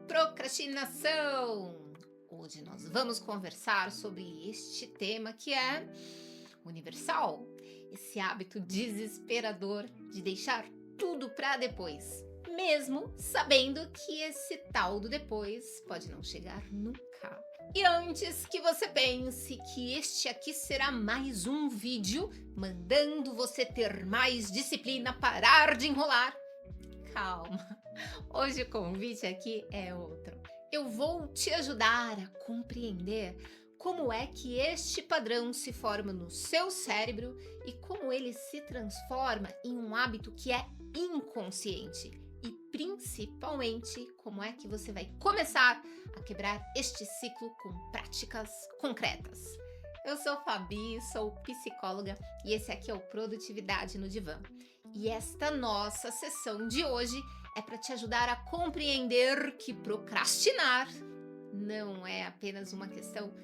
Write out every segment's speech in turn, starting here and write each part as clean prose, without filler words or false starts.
Procrastinação! Hoje nós vamos conversar sobre este tema que é universal, esse hábito desesperador de deixar tudo para depois, mesmo sabendo que esse tal do depois pode não chegar nunca. E antes que você pense que este aqui será mais um vídeo mandando você ter mais disciplina, parar de enrolar, calma. Hoje o convite aqui é outro. Eu vou te ajudar a compreender como é que este padrão se forma no seu cérebro e como ele se transforma em um hábito que é inconsciente. E principalmente como é que você vai começar a quebrar este ciclo com práticas concretas. Eu sou Fabi, sou psicóloga e esse aqui é o Produtividade no Divã. E esta nossa sessão de hoje é para te ajudar a compreender que procrastinar não é apenas uma questão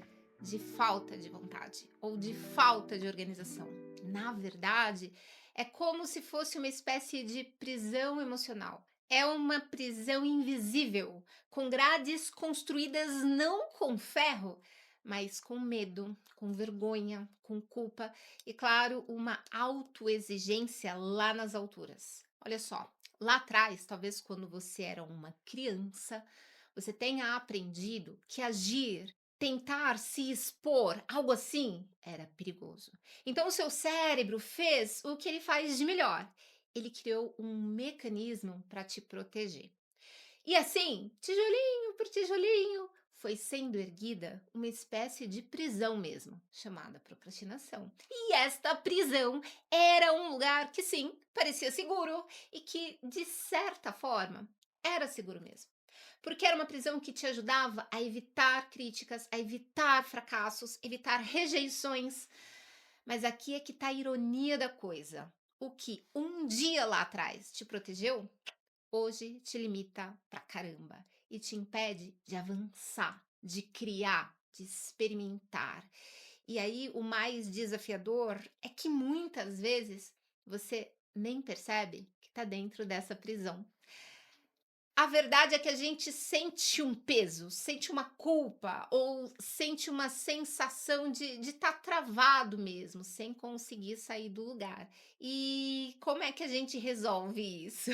de falta de vontade ou de falta de organização. Na verdade, é como se fosse uma espécie de prisão emocional. É uma prisão invisível, com grades construídas não com ferro, mas com medo, com vergonha, com culpa e, claro, uma autoexigência lá nas alturas. Olha só, lá atrás, talvez quando você era uma criança, você tenha aprendido que agir, tentar se expor, algo assim, era perigoso. Então, o seu cérebro fez o que ele faz de melhor. Ele criou um mecanismo para te proteger. E assim, tijolinho por tijolinho, foi sendo erguida uma espécie de prisão mesmo, chamada procrastinação. E esta prisão era um lugar que sim, parecia seguro e que, de certa forma, era seguro mesmo. Porque era uma prisão que te ajudava a evitar críticas, a evitar fracassos, evitar rejeições. Mas aqui é que está a ironia da coisa. O que um dia lá atrás te protegeu, hoje te limita pra caramba e te impede de avançar, de criar, de experimentar. E aí o mais desafiador é que muitas vezes você nem percebe que está dentro dessa prisão. A verdade é que a gente sente um peso, sente uma culpa ou sente uma sensação de estar travado mesmo, sem conseguir sair do lugar. E como é que a gente resolve isso?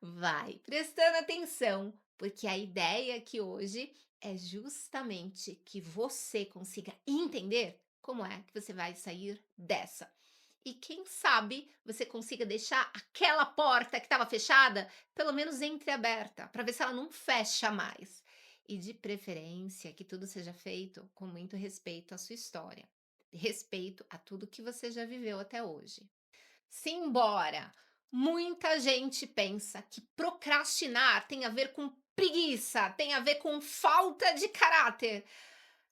Vai prestando atenção, porque a ideia aqui hoje é justamente que você consiga entender como é que você vai sair dessa. E quem sabe você consiga deixar aquela porta que estava fechada, pelo menos entreaberta, para ver se ela não fecha mais. E de preferência que tudo seja feito com muito respeito à sua história, respeito a tudo que você já viveu até hoje. Simbora! Muita gente pensa que procrastinar tem a ver com preguiça, tem a ver com falta de caráter.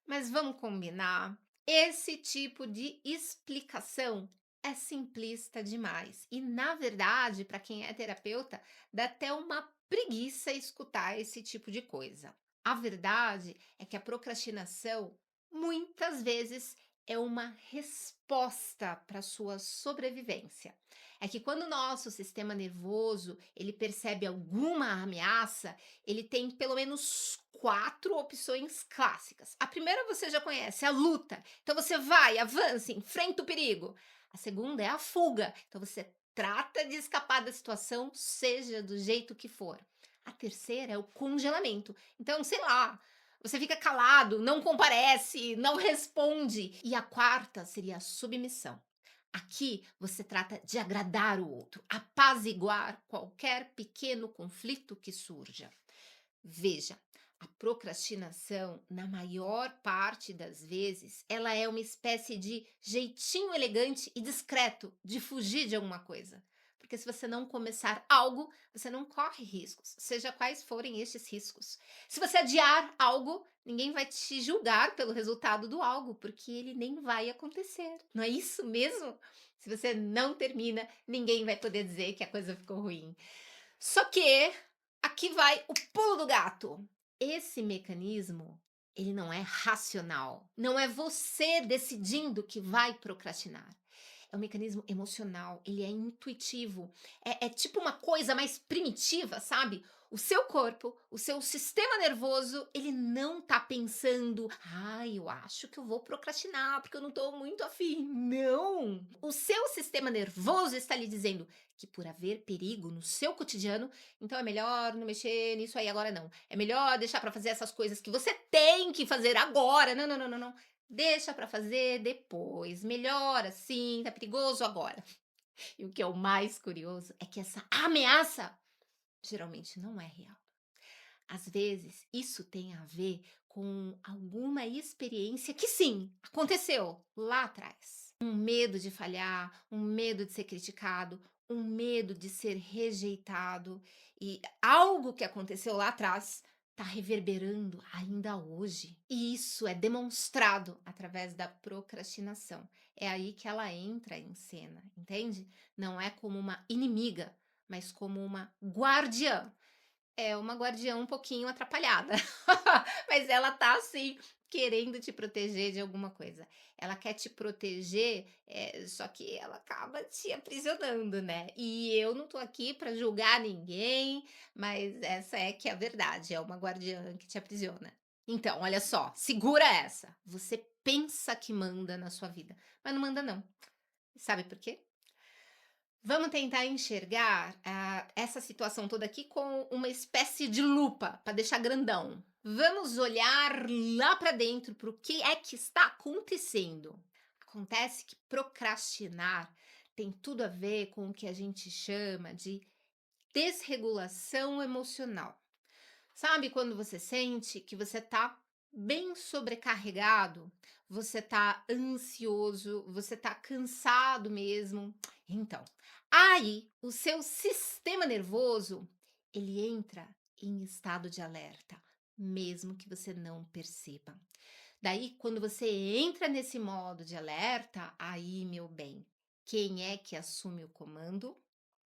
Mas vamos combinar? Esse tipo de explicação é simplista demais. E, na verdade, para quem é terapeuta, dá até uma preguiça escutar esse tipo de coisa. A verdade é que a procrastinação muitas vezes é uma resposta para sua sobrevivência. É que quando o nosso sistema nervoso ele percebe alguma ameaça, ele tem pelo menos quatro opções clássicas. A primeira você já conhece, a luta. Então você vai, avança, enfrenta o perigo. A segunda é a fuga. Então você trata de escapar da situação, seja do jeito que for. A terceira é o congelamento. Então, sei lá, você fica calado, não comparece, não responde. E a quarta seria a submissão. Aqui você trata de agradar o outro, apaziguar qualquer pequeno conflito que surja. Veja, a procrastinação, na maior parte das vezes, ela é uma espécie de jeitinho elegante e discreto de fugir de alguma coisa. Porque se você não começar algo, você não corre riscos, seja quais forem estes riscos. Se você adiar algo, ninguém vai te julgar pelo resultado do algo, porque ele nem vai acontecer. Não é isso mesmo? Se você não termina, ninguém vai poder dizer que a coisa ficou ruim. Só que aqui vai o pulo do gato. Esse mecanismo, ele não é racional. Não é você decidindo que vai procrastinar. é um mecanismo emocional, ele é intuitivo. É tipo uma coisa mais primitiva, sabe? O seu corpo, o seu sistema nervoso, ele não tá pensando: "Ai, eu acho que eu vou procrastinar, porque eu não tô muito afim". Não! O seu sistema nervoso está lhe dizendo que por haver perigo no seu cotidiano, então é melhor não mexer nisso aí agora não. É melhor deixar pra fazer essas coisas que você tem que fazer agora. Não, não, não, não, não. Deixa pra fazer depois. Melhor assim, tá perigoso agora. E o que é o mais curioso é que essa ameaça geralmente não é real. Às vezes, isso tem a ver com alguma experiência que sim, aconteceu lá atrás. Um medo de falhar, um medo de ser criticado, um medo de ser rejeitado. E algo que aconteceu lá atrás está reverberando ainda hoje. E isso é demonstrado através da procrastinação. É aí que ela entra em cena, entende? Não é como uma inimiga, mas como uma guardiã. É uma guardiã um pouquinho atrapalhada, mas ela tá, assim, querendo te proteger de alguma coisa. Ela quer te proteger, só que ela acaba te aprisionando, né. E eu não tô aqui pra julgar ninguém, mas essa é que é a verdade, é uma guardiã que te aprisiona. Então, olha só, segura essa, você pensa que manda na sua vida, mas não manda não. Sabe por quê? Vamos tentar enxergar, essa situação toda aqui com uma espécie de lupa, para deixar grandão. Vamos olhar lá para dentro, para o que é que está acontecendo. Acontece que procrastinar tem tudo a ver com o que a gente chama de desregulação emocional. Sabe quando você sente que você tá bem sobrecarregado, você tá ansioso, você tá cansado mesmo? Então, aí o seu sistema nervoso, ele entra em estado de alerta, mesmo que você não perceba. Daí, quando você entra nesse modo de alerta, aí, meu bem, quem é que assume o comando?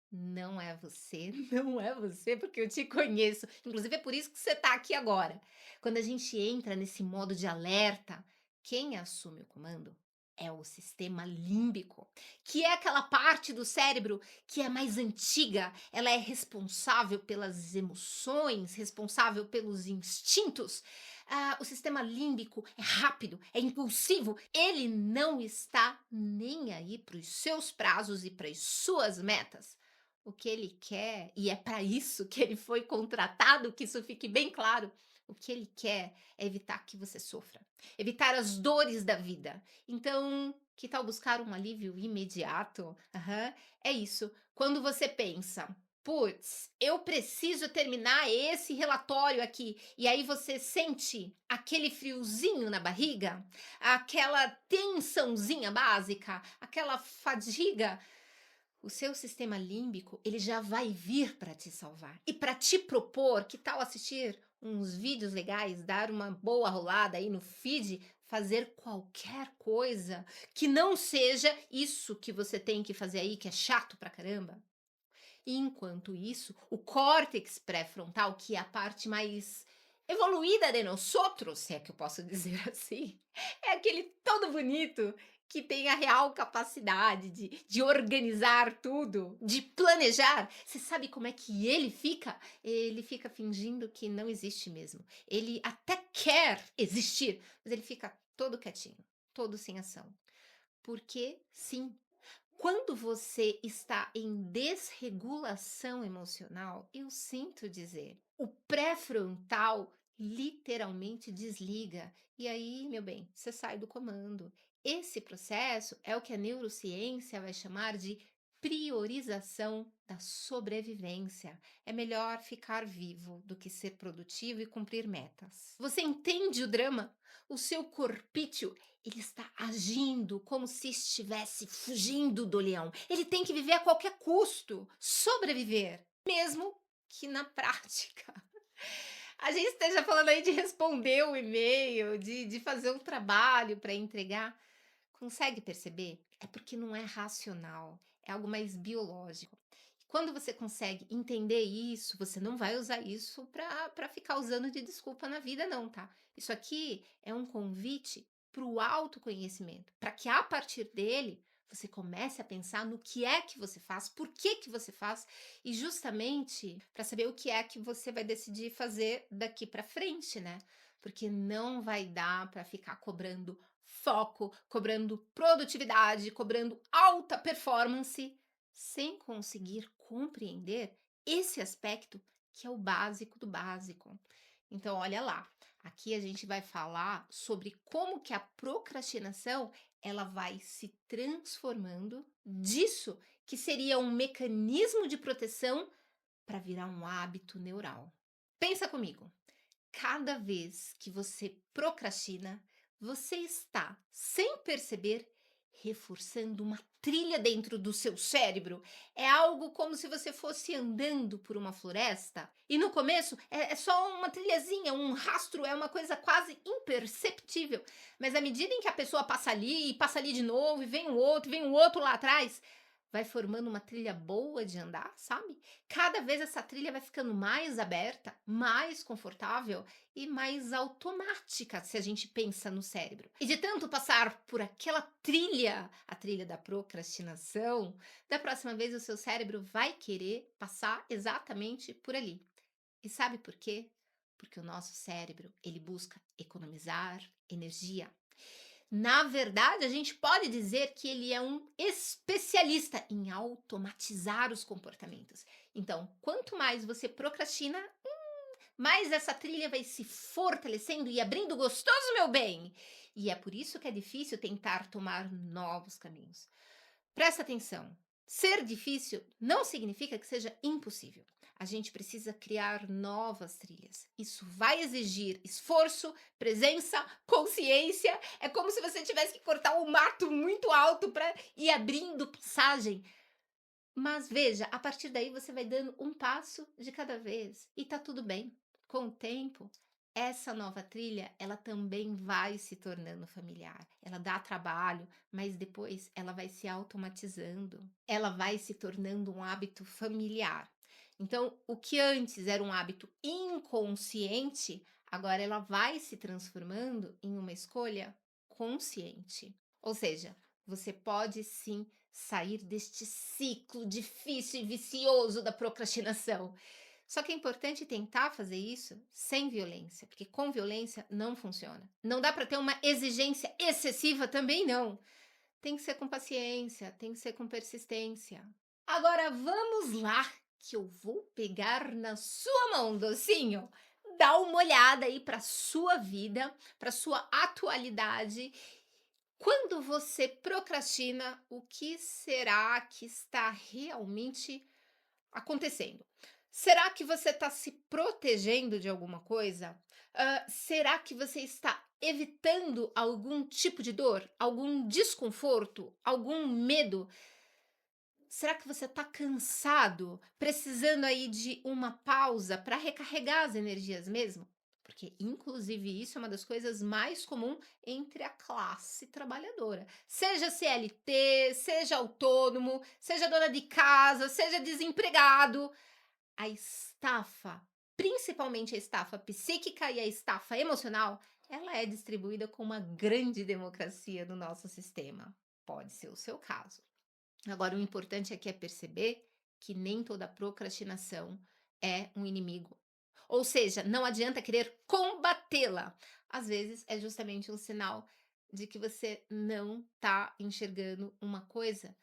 Não é você, não é você, porque eu te conheço. Inclusive, é por isso que você está aqui agora. Quando a gente entra nesse modo de alerta, quem assume o comando é o sistema límbico, que é aquela parte do cérebro que é mais antiga, ela é responsável pelas emoções, responsável pelos instintos. O sistema límbico é rápido, é impulsivo, ele não está nem aí para os seus prazos e para as suas metas. O que ele quer, e é para isso que ele foi contratado, que isso fique bem claro, o que ele quer é evitar que você sofra, evitar as dores da vida. Então, que tal buscar um alívio imediato? Aham, é isso. Quando você pensa, putz, eu preciso terminar esse relatório aqui, e aí você sente aquele friozinho na barriga, aquela tensãozinha básica, aquela fadiga, o seu sistema límbico, ele já vai vir para te salvar e para te propor, que tal assistir uns vídeos legais, dar uma boa rolada aí no feed, fazer qualquer coisa que não seja isso que você tem que fazer aí, que é chato pra caramba? E enquanto isso, o córtex pré-frontal, que é a parte mais evoluída de nós outros, se é que eu posso dizer assim, é aquele todo bonito que tem a real capacidade de organizar tudo, de planejar. Você sabe como é que ele fica? Ele fica fingindo que não existe mesmo. Ele até quer existir, mas ele fica todo quietinho, todo sem ação. Porque, sim, quando você está em desregulação emocional, eu sinto dizer, o pré-frontal literalmente desliga. E aí, meu bem, você sai do comando. Esse processo é o que a neurociência vai chamar de priorização da sobrevivência. É melhor ficar vivo do que ser produtivo e cumprir metas. Você entende o drama? O seu corpício, ele está agindo como se estivesse fugindo do leão. Ele tem que viver a qualquer custo, sobreviver, mesmo que na prática a gente esteja falando aí de responder o e-mail, de fazer um trabalho para entregar. Consegue perceber? É porque não é racional, é algo mais biológico. Quando você consegue entender isso, você não vai usar isso para ficar usando de desculpa na vida, não, tá? Isso aqui é um convite para o autoconhecimento, para que a partir dele você comece a pensar no que é que você faz, por que que você faz, e justamente para saber o que é que você vai decidir fazer daqui para frente, né? Porque não vai dar para ficar cobrando foco, cobrando produtividade, cobrando alta performance, sem conseguir compreender esse aspecto que é o básico do básico. Então, olha lá, aqui a gente vai falar sobre como que a procrastinação ela vai se transformando disso que seria um mecanismo de proteção para virar um hábito neural. Pensa comigo. Cada vez que você procrastina, você está, sem perceber, reforçando uma trilha dentro do seu cérebro. É algo como se você fosse andando por uma floresta e no começo é só uma trilhazinha, um rastro, é uma coisa quase imperceptível. Mas à medida em que a pessoa passa ali e passa ali de novo, e vem o outro lá atrás, vai formando uma trilha boa de andar, sabe? Cada vez essa trilha vai ficando mais aberta, mais confortável e mais automática, se a gente pensa no cérebro. E de tanto passar por aquela trilha, a trilha da procrastinação, da próxima vez o seu cérebro vai querer passar exatamente por ali. E sabe por quê? Porque o nosso cérebro, ele busca economizar energia. Na verdade, a gente pode dizer que ele é um especialista em automatizar os comportamentos. Então, quanto mais você procrastina, mais essa trilha vai se fortalecendo e abrindo gostoso, meu bem. E é por isso que é difícil tentar tomar novos caminhos. Presta atenção. Ser difícil não significa que seja impossível. A gente precisa criar novas trilhas. Isso vai exigir esforço, presença, consciência. É como se você tivesse que cortar um mato muito alto para ir abrindo passagem. Mas veja, a partir daí você vai dando um passo de cada vez e tá tudo bem. Com o tempo, essa nova trilha, ela também vai se tornando familiar. Ela dá trabalho, mas depois ela vai se automatizando. Ela vai se tornando um hábito familiar. Então, o que antes era um hábito inconsciente, agora ela vai se transformando em uma escolha consciente. Ou seja, você pode sim sair deste ciclo difícil e vicioso da procrastinação. Só que é importante tentar fazer isso sem violência, porque com violência não funciona. Não dá para ter uma exigência excessiva também não. Tem que ser com paciência, tem que ser com persistência. Agora vamos lá, que eu vou pegar na sua mão, docinho. Dá uma olhada aí para sua vida, para sua atualidade. Quando você procrastina, o que será que está realmente acontecendo? Será que você está se protegendo de alguma coisa? Será que você está evitando algum tipo de dor, algum desconforto, algum medo? Será que você está cansado, precisando aí de uma pausa para recarregar as energias mesmo? Porque, inclusive, isso é uma das coisas mais comum entre a classe trabalhadora. Seja CLT, seja autônomo, seja dona de casa, seja desempregado. A estafa, principalmente a estafa psíquica e a estafa emocional, ela é distribuída com uma grande democracia no nosso sistema. Pode ser o seu caso. Agora, o importante aqui é perceber que nem toda procrastinação é um inimigo. Ou seja, não adianta querer combatê-la. Às vezes é justamente um sinal de que você não está enxergando uma coisa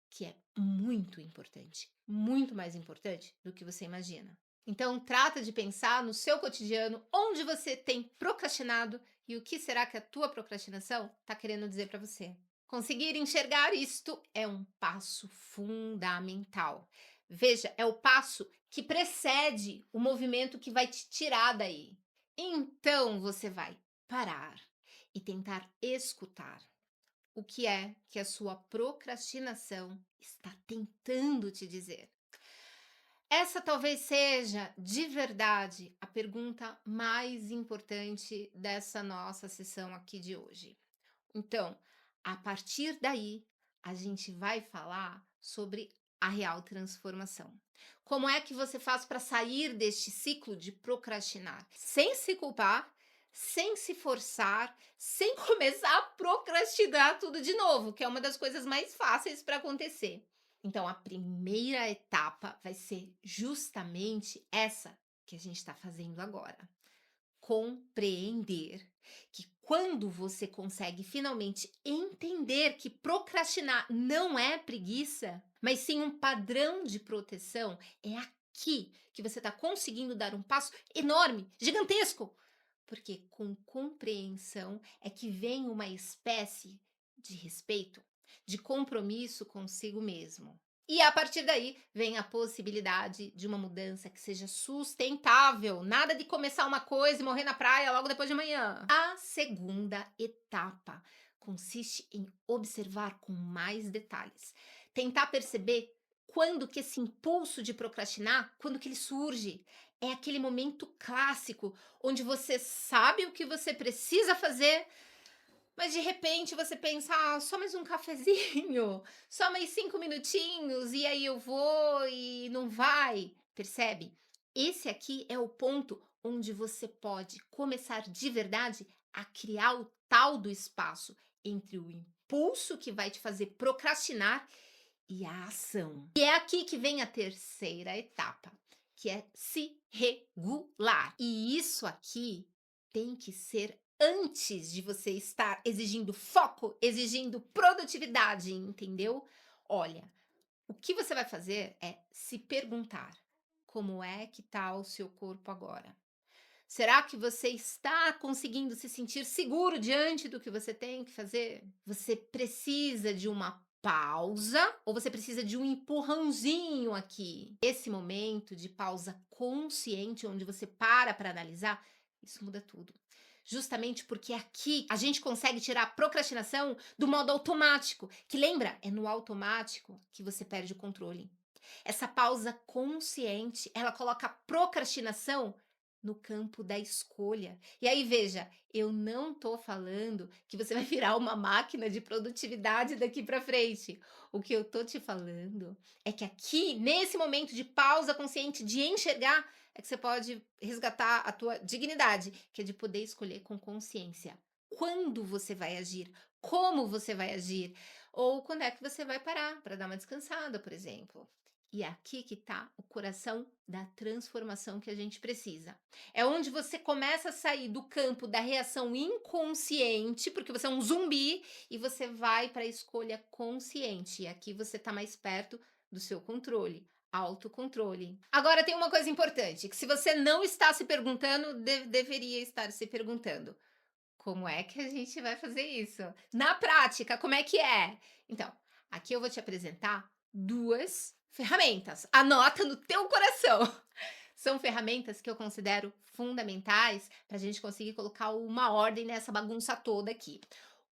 que é muito importante, muito mais importante do que você imagina. Então, trata de pensar no seu cotidiano, onde você tem procrastinado e o que será que a tua procrastinação está querendo dizer para você. Conseguir enxergar isto é um passo fundamental. Veja, é o passo que precede o movimento que vai te tirar daí. Então, você vai parar e tentar escutar o que é que a sua procrastinação está tentando te dizer. Essa talvez seja, de verdade, a pergunta mais importante dessa nossa sessão aqui de hoje. Então, a partir daí, a gente vai falar sobre a real transformação. Como é que você faz para sair deste ciclo de procrastinar sem se culpar, sem se forçar, sem começar a procrastinar tudo de novo, que é uma das coisas mais fáceis para acontecer. Então, a primeira etapa vai ser justamente essa que a gente está fazendo agora. Compreender que quando você consegue finalmente entender que procrastinar não é preguiça, mas sim um padrão de proteção, é aqui que você está conseguindo dar um passo enorme, gigantesco. Porque com compreensão é que vem uma espécie de respeito, de compromisso consigo mesmo. E a partir daí vem a possibilidade de uma mudança que seja sustentável. Nada de começar uma coisa e morrer na praia logo depois de amanhã. A segunda etapa consiste em observar com mais detalhes. Tentar perceber quando que esse impulso de procrastinar, quando que ele surge. É aquele momento clássico onde você sabe o que você precisa fazer, mas de repente você pensa: "Ah, só mais um cafezinho, só mais 5 minutinhos e aí eu vou", e não vai, percebe? Esse aqui é o ponto onde você pode começar de verdade a criar o tal do espaço entre o impulso que vai te fazer procrastinar e a ação. E é aqui que vem a terceira etapa, que é se regular. E isso aqui tem que ser antes de você estar exigindo foco, exigindo produtividade, entendeu? Olha, o que você vai fazer é se perguntar: como é que está o seu corpo agora? Será que você está conseguindo se sentir seguro diante do que você tem que fazer? Você precisa de uma pausa ou você precisa de um empurrãozinho aqui? Esse momento de pausa consciente, onde você para analisar, isso muda tudo. Justamente porque aqui a gente consegue tirar a procrastinação do modo automático, que lembra, é no automático que você perde o controle. Essa pausa consciente, ela coloca a procrastinação no campo da escolha. E aí veja, eu não tô falando que você vai virar uma máquina de produtividade daqui para frente. O que eu tô te falando é que aqui, nesse momento de pausa consciente, de enxergar, é que você pode resgatar a tua dignidade, que é de poder escolher com consciência quando você vai agir, como você vai agir, ou quando é que você vai parar para dar uma descansada, por exemplo. E é aqui que está o coração da transformação que a gente precisa. É onde você começa a sair do campo da reação inconsciente, porque você é um zumbi, e você vai para a escolha consciente. E aqui você está mais perto do seu controle, autocontrole. Agora tem uma coisa importante, que se você não está se perguntando, deveria estar se perguntando. Como é que a gente vai fazer isso? Na prática, como é que é? Então, aqui eu vou te apresentar duas ferramentas. Anota no teu coração. São ferramentas que eu considero fundamentais para a gente conseguir colocar uma ordem nessa bagunça toda aqui.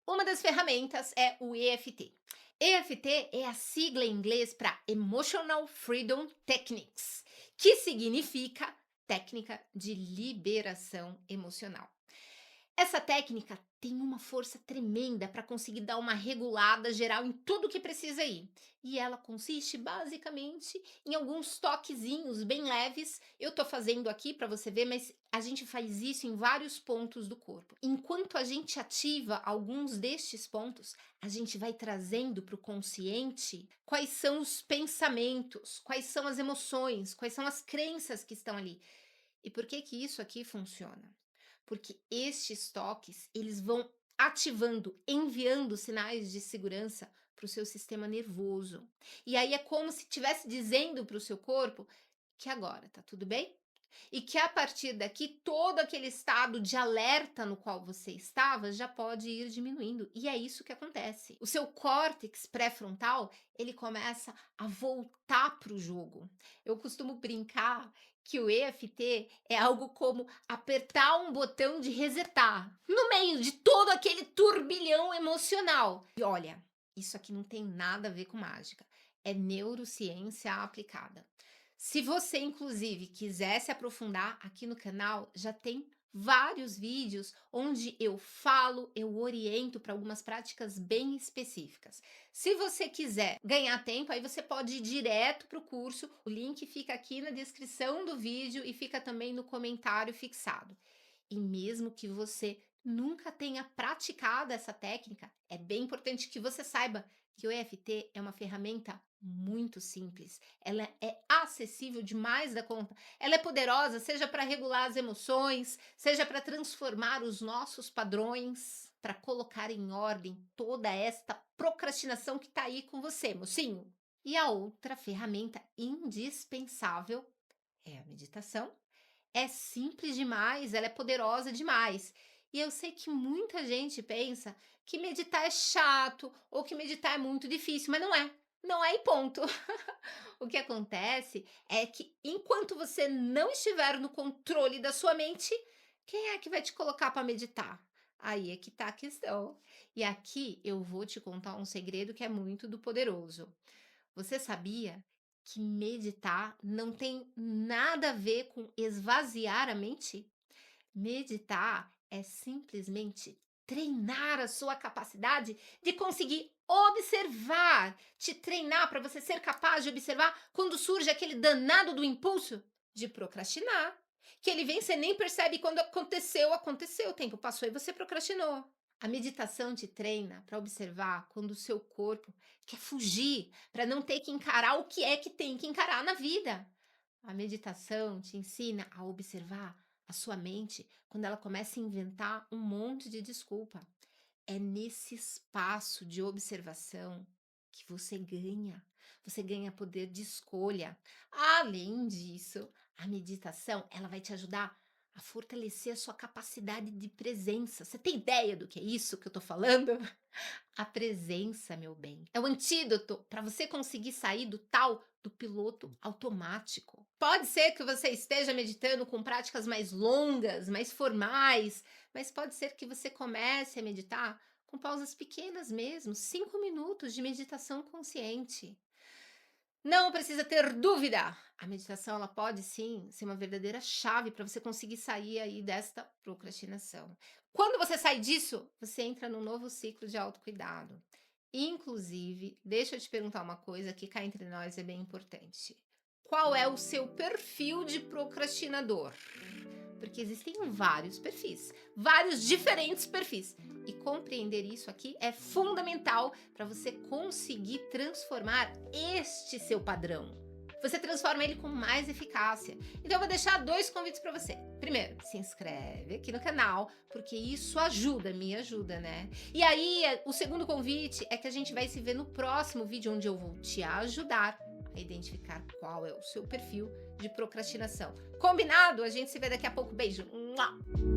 Uma das ferramentas é o EFT. EFT é a sigla em inglês para Emotional Freedom Techniques, que significa técnica de liberação emocional. Essa técnica tem uma força tremenda para conseguir dar uma regulada geral em tudo que precisa ir. E ela consiste basicamente em alguns toquezinhos bem leves. Eu tô fazendo aqui para você ver, mas a gente faz isso em vários pontos do corpo. Enquanto a gente ativa alguns destes pontos, a gente vai trazendo para o consciente quais são os pensamentos, quais são as emoções, quais são as crenças que estão ali. E por que que isso aqui funciona? Porque estes toques, eles vão ativando, enviando sinais de segurança para o seu sistema nervoso. E aí é como se estivesse dizendo para o seu corpo que agora tá tudo bem e que a partir daqui todo aquele estado de alerta no qual você estava já pode ir diminuindo. E é isso que acontece. O seu córtex pré-frontal, ele começa a voltar para o jogo. Eu costumo brincar que o EFT é algo como apertar um botão de resetar no meio de todo aquele turbilhão emocional. E olha, isso aqui não tem nada a ver com mágica. É neurociência aplicada. Se você, inclusive, quiser se aprofundar aqui no canal, já tem vários vídeos onde eu falo, eu oriento para algumas práticas bem específicas. Se você quiser ganhar tempo, aí você pode ir direto para o curso. O link fica aqui na descrição do vídeo e fica também no comentário fixado. E mesmo que você nunca tenha praticado essa técnica, é bem importante que você saiba que o EFT é uma ferramenta muito simples. Ela é acessível demais da conta. Ela é poderosa, seja para regular as emoções, seja para transformar os nossos padrões, para colocar em ordem toda esta procrastinação que está aí com você, mocinho. E a outra ferramenta indispensável é a meditação. É simples demais, ela é poderosa demais. E eu sei que muita gente pensa que meditar é chato ou que meditar é muito difícil, mas não é. Não é e ponto. O que acontece é que enquanto você não estiver no controle da sua mente, quem é que vai te colocar para meditar? Aí é que tá a questão. E aqui eu vou te contar um segredo que é muito do poderoso. Você sabia que meditar não tem nada a ver com esvaziar a mente? Meditar é simplesmente treinar a sua capacidade de conseguir observar, te treinar para você ser capaz de observar quando surge aquele danado do impulso de procrastinar. Que ele vem, você nem percebe quando aconteceu, aconteceu, o tempo passou e você procrastinou. A meditação te treina para observar quando o seu corpo quer fugir, para não ter que encarar o que é que tem que encarar na vida. A meditação te ensina a observar a sua mente quando ela começa a inventar um monte de desculpa. É nesse espaço de observação que você ganha. Você ganha poder de escolha. Além disso, a meditação, ela vai te ajudar a fortalecer a sua capacidade de presença. Você tem ideia do que é isso que eu tô falando? A presença, meu bem, é o antídoto para você conseguir sair do tal do piloto automático. Pode ser que você esteja meditando com práticas mais longas, mais formais, mas pode ser que você comece a meditar com pausas pequenas mesmo, 5 minutos de meditação consciente. Não precisa ter dúvida. A meditação ela pode sim ser uma verdadeira chave para você conseguir sair aí desta procrastinação. Quando você sai disso, você entra num novo ciclo de autocuidado. Inclusive, deixa eu te perguntar uma coisa que cá entre nós é bem importante. Qual é o seu perfil de procrastinador? Porque existem vários diferentes perfis. E compreender isso aqui é fundamental para você conseguir transformar este seu padrão. Você transforma ele com mais eficácia. Então eu vou deixar 2 convites para você. Primeiro, se inscreve aqui no canal, porque isso ajuda, me ajuda, né? E aí, o segundo convite é que a gente vai se ver no próximo vídeo, onde eu vou te ajudar a identificar qual é o seu perfil de procrastinação. Combinado? A gente se vê daqui a pouco. Beijo! Mua!